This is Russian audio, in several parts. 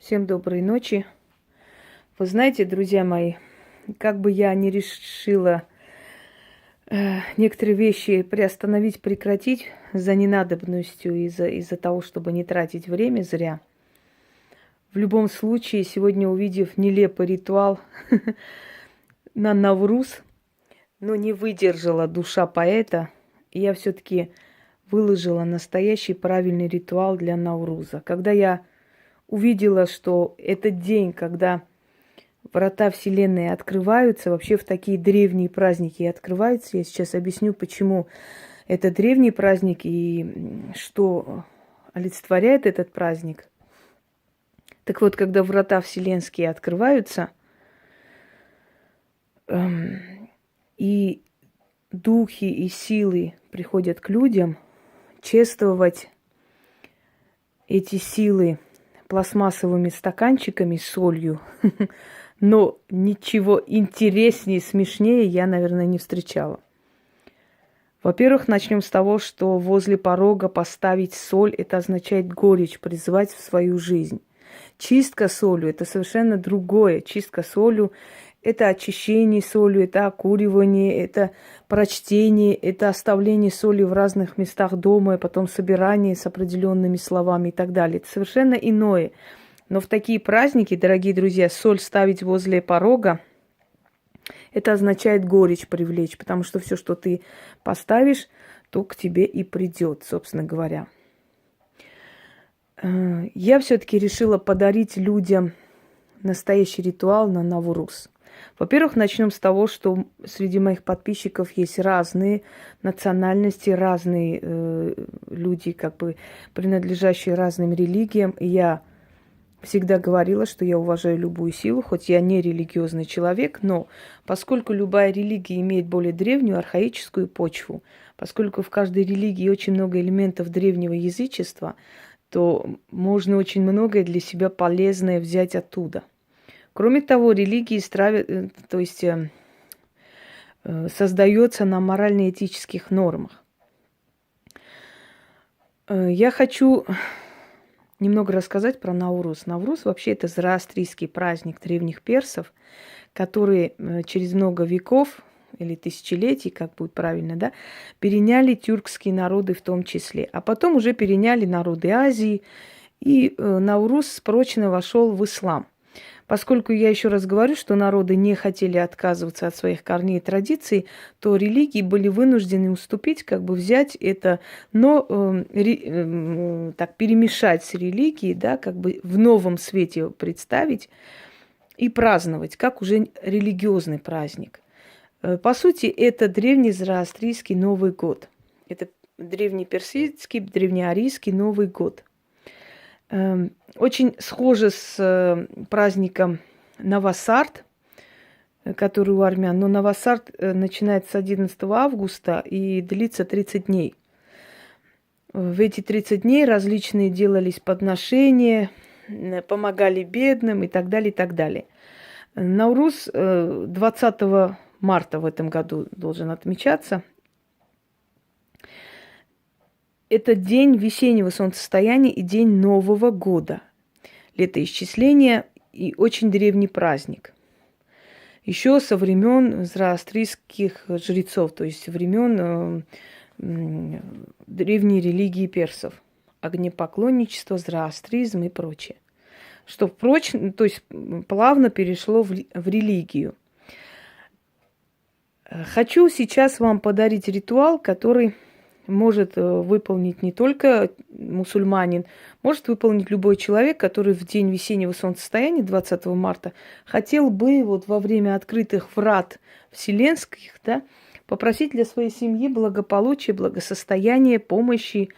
Всем доброй ночи. Вы знаете, друзья мои, как бы я ни решила некоторые вещи приостановить, прекратить за ненадобностью, из-за того, чтобы не тратить время зря. В любом случае, сегодня увидев нелепый ритуал на Навруз, но не выдержала душа поэта, и я все-таки выложила настоящий правильный ритуал для Навруза. Когда я увидела, что этот день, когда врата Вселенной открываются, вообще в такие древние праздники открываются. Я сейчас объясню, почему это древний праздник и что олицетворяет этот праздник. Так вот, когда врата Вселенские открываются, и духи и силы приходят к людям, чествовать эти силы пластмассовыми стаканчиками с солью, но ничего интереснее, смешнее я, наверное, не встречала. Во-первых, начнем с того, что возле порога поставить соль – это означает горечь, призывать в свою жизнь. Чистка солью – это совершенно другое. Чистка солью – это очищение солью, это окуривание, это прочтение, это оставление соли в разных местах дома, и потом собирание с определенными словами и так далее. Это совершенно иное. Но в такие праздники, дорогие друзья, соль ставить возле порога – это означает горечь привлечь, потому что все, что ты поставишь, то к тебе и придет, собственно говоря. Я все-таки решила подарить людям настоящий ритуал на Навруз. Во-первых, начнем с того, что среди моих подписчиков есть разные национальности, разные люди, как бы принадлежащие разным религиям. И я всегда говорила, что я уважаю любую силу, хоть я не религиозный человек, но поскольку любая религия имеет более древнюю архаическую почву, поскольку в каждой религии очень много элементов древнего язычества, то можно очень многое для себя полезное взять оттуда. Кроме того, религия создается на морально-этических нормах. Я хочу немного рассказать про Навруз. Навруз вообще это зороастрийский праздник древних персов, который через много веков или тысячелетий, как будет правильно, да, переняли тюркские народы в том числе. А потом уже переняли народы Азии, и Навруз прочно вошел в ислам. Поскольку я еще раз говорю, что народы не хотели отказываться от своих корней и традиций, то религии были вынуждены уступить, как бы взять это, но так перемешать с религией, да, как бы в новом свете представить и праздновать, как уже религиозный праздник. По сути, это древний зороастрийский Новый год. Это древнеперсидский, древнеарийский Новый год. Очень схоже с праздником Навасарт, который у армян. Но Навасарт начинается с 11 августа и длится 30 дней. В эти 30 дней различные делались подношения, помогали бедным и так далее, и так далее. Навруз 20 марта в этом году должен отмечаться. Это день весеннего солнцестояния и день Нового года. Летоисчисление и очень древний праздник. Еще со времен зороастрийских жрецов, то есть времен древней религии персов. Огнепоклонничество, зороастризм и прочее. Что, впрочем, то есть плавно перешло в религию. Хочу сейчас вам подарить ритуал, который может выполнить не только мусульманин, может выполнить любой человек, который в день весеннего солнцестояния 20 марта хотел бы вот во время открытых врат вселенских, да, попросить для своей семьи благополучия, благосостояния, помощи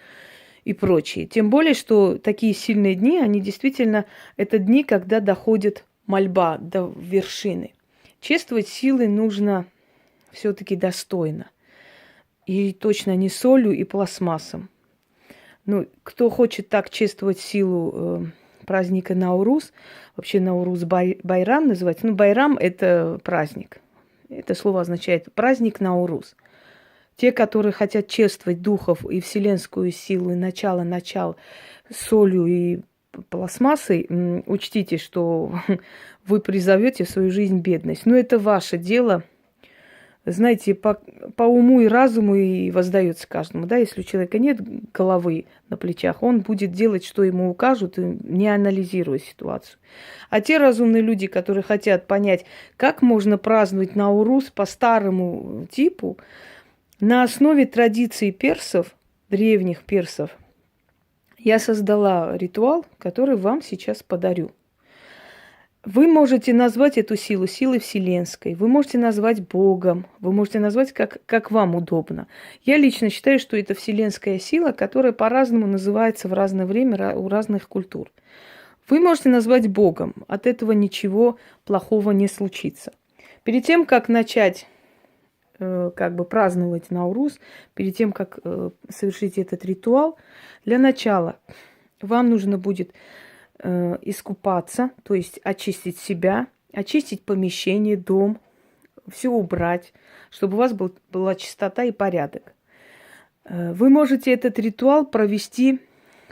и прочее. Тем более, что такие сильные дни, они действительно, это дни, когда доходит мольба до вершины. Чествовать силы нужно все-таки достойно. И точно не солью и пластмассом. Ну, кто хочет так чествовать силу праздника Навруз, вообще Навруз Байрам называется. Ну, Байрам – это праздник. Это слово означает праздник Навруз. Те, которые хотят чествовать духов и вселенскую силу, и начало солью и пластмассой, учтите, что вы призовете в свою жизнь бедность. Но это ваше дело. Знаете, по уму и разуму и воздается каждому. Да? Если у человека нет головы на плечах, он будет делать, что ему укажут, не анализируя ситуацию. А те разумные люди, которые хотят понять, как можно праздновать Наурус по старому типу, на основе традиций персов, древних персов, я создала ритуал, который вам сейчас подарю. Вы можете назвать эту силу силой вселенской, вы можете назвать Богом, вы можете назвать как вам удобно. Я лично считаю, что это вселенская сила, которая по-разному называется в разное время у разных культур. Вы можете назвать Богом, от этого ничего плохого не случится. Перед тем, как начать праздновать Наурус, перед тем, как совершить этот ритуал, для начала вам нужно будет искупаться, то есть очистить себя, очистить помещение, дом, все убрать, чтобы у вас была чистота и порядок. Вы можете этот ритуал провести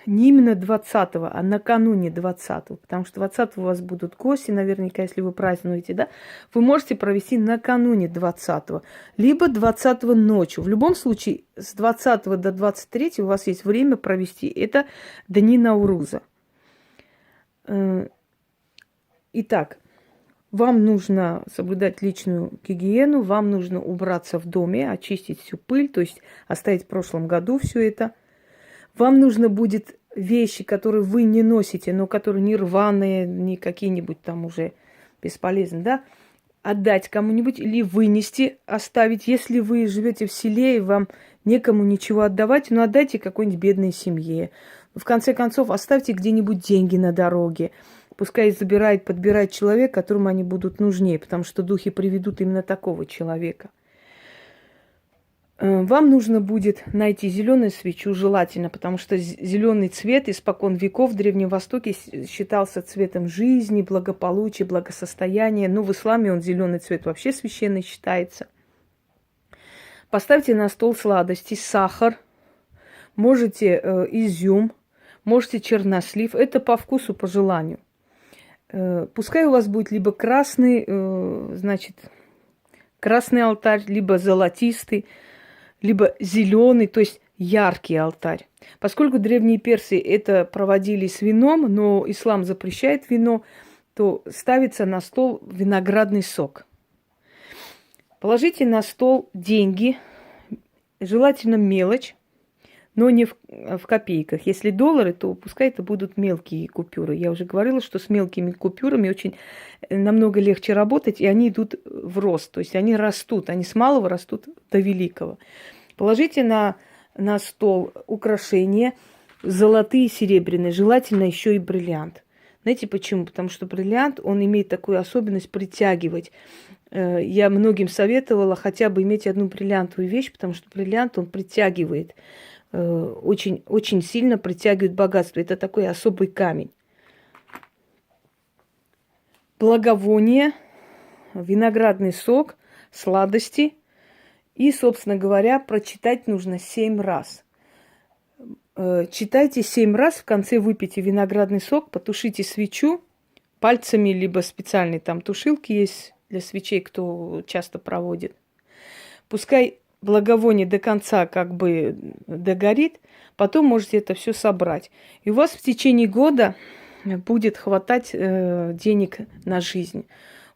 не именно 20-го, а накануне 20-го, потому что 20-го у вас будут гости, наверняка, если вы празднуете, да, вы можете провести накануне 20-го, либо 20-го ночью. В любом случае, с 20 до 23 у вас есть время провести. Это дни Науруза. Итак, вам нужно соблюдать личную гигиену, вам нужно убраться в доме, очистить всю пыль, то есть оставить в прошлом году все это. Вам нужно будет вещи, которые вы не носите, но которые не рваные, не какие-нибудь там уже бесполезные, да, отдать кому-нибудь или вынести, оставить. Если вы живете в селе и вам некому ничего отдавать, ну отдайте какой-нибудь бедной семье. В конце концов, оставьте где-нибудь деньги на дороге. Пускай подбирает человек, которому они будут нужнее, потому что духи приведут именно такого человека. Вам нужно будет найти зеленую свечу, желательно, потому что зеленый цвет испокон веков в Древнем Востоке считался цветом жизни, благополучия, благосостояния. Но в исламе он зеленый цвет вообще священный считается. Поставьте на стол сладости, сахар, можете изюм, можете чернослив. Это по вкусу, по желанию. Пускай у вас будет либо красный алтарь, либо золотистый, либо зеленый, то есть яркий алтарь. Поскольку древние персы это проводили с вином, но ислам запрещает вино, то ставится на стол виноградный сок. Положите на стол деньги, желательно мелочь, но не в копейках. Если доллары, то пускай это будут мелкие купюры. Я уже говорила, что с мелкими купюрами очень намного легче работать, и они идут в рост. То есть они растут, они с малого растут до великого. Положите на стол украшения золотые и серебряные, желательно еще и бриллиант. Знаете почему? Потому что бриллиант, он имеет такую особенность притягивать. Я многим советовала хотя бы иметь одну бриллиантовую вещь, потому что бриллиант, он притягивает, очень, очень сильно притягивает богатство. Это такой особый камень. Благовоние, виноградный сок, сладости. И, собственно говоря, прочитать нужно 7 раз. Читайте 7 раз, в конце выпейте виноградный сок, потушите свечу пальцами, либо специальные там тушилки есть для свечей, кто часто проводит. Пускай благовоние до конца догорит, потом можете это все собрать. И у вас в течение года будет хватать денег на жизнь.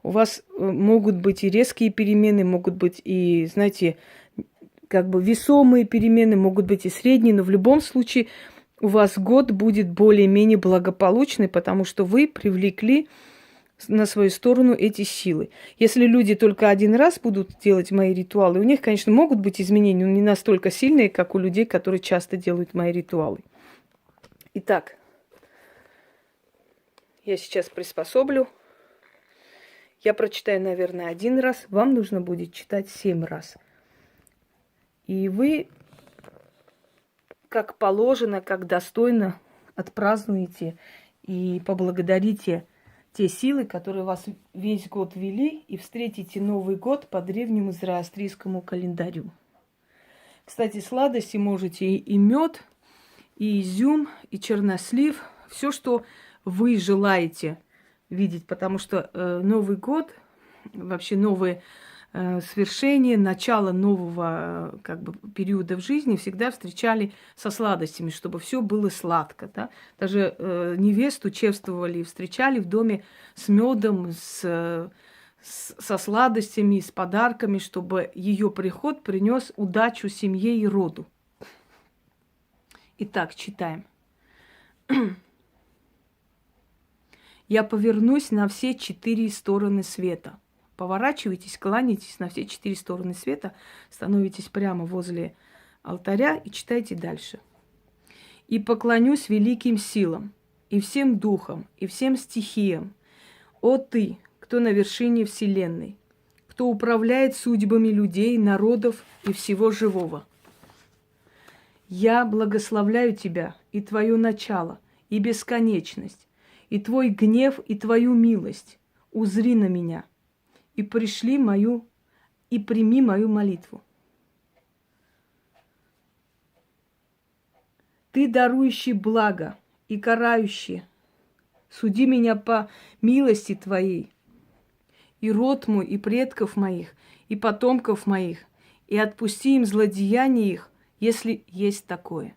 У вас могут быть и резкие перемены, могут быть и, знаете, весомые перемены, могут быть и средние, но в любом случае у вас год будет более-менее благополучный, потому что вы привлекли на свою сторону эти силы. Если люди только один раз будут делать мои ритуалы, у них, конечно, могут быть изменения, но не настолько сильные, как у людей, которые часто делают мои ритуалы. Итак, я сейчас приспособлю. Я прочитаю, наверное, 1 раз. Вам нужно будет читать 7 раз. И вы, как положено, как достойно, отпразднуете и поблагодарите те силы, которые вас весь год вели, и встретите Новый год по древнему зороастрийскому календарю. Кстати, сладости можете и мед, и изюм, и чернослив, все, что вы желаете видеть, потому что Новый год, вообще новые свершения, начало нового как бы периода в жизни всегда встречали со сладостями, чтобы все было сладко. Да? Даже невесту чествовали и встречали в доме с медом, со сладостями, с подарками, чтобы ее приход принес удачу семье и роду. Итак, читаем. Я повернусь на все 4 стороны света. Поворачивайтесь, кланяйтесь на все 4 стороны света, становитесь прямо возле алтаря и читайте дальше. И поклонюсь великим силам, и всем духам, и всем стихиям. О ты, кто на вершине вселенной, кто управляет судьбами людей, народов и всего живого. Я благословляю тебя и твое начало, и бесконечность, и твой гнев, и твою милость. Узри на меня и прими мою молитву. Ты, дарующий благо и карающий, суди меня по милости твоей, и род мой, и предков моих, и потомков моих, и отпусти им злодеяния их, если есть такое.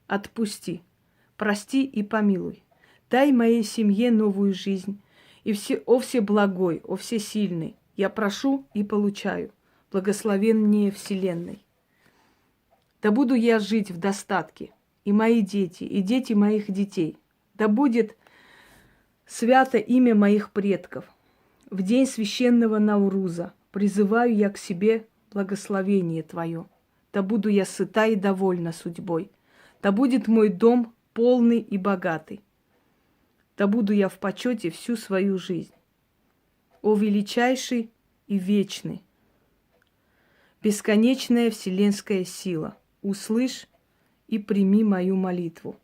Отпусти. Прости и помилуй. Дай моей семье новую жизнь. И о Всеблагой, о Всесильный, я прошу и получаю. Благословеннее Вселенной. Да буду я жить в достатке, и мои дети, и дети моих детей. Да будет свято имя моих предков. В день священного Науруза призываю я к себе благословение Твое. Да буду я сыта и довольна судьбой. Да будет мой дом полный и богатый. Да буду я в почете всю свою жизнь. О величайший и вечный, бесконечная вселенская сила, услышь и прими мою молитву.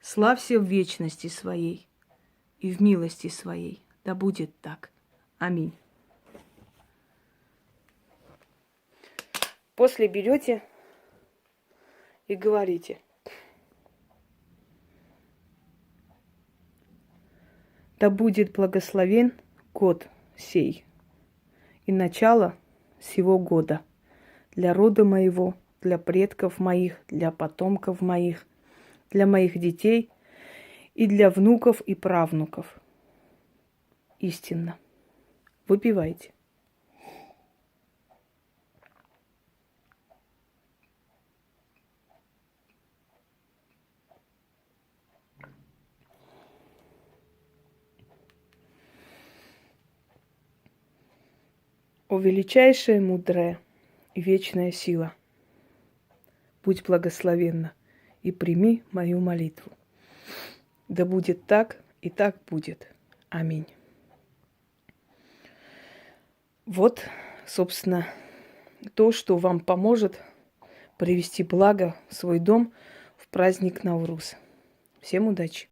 Славься в вечности своей и в милости своей. Да будет так. Аминь. После берете и говорите. Да будет благословен год сей и начало сего года для рода моего, для предков моих, для потомков моих, для моих детей и для внуков и правнуков. Истинно. Выпивайте. О величайшая, мудрая и вечная сила, будь благословенна и прими мою молитву. Да будет так, и так будет. Аминь. Вот, собственно, то, что вам поможет привести благо в свой дом в праздник Навруз. Всем удачи!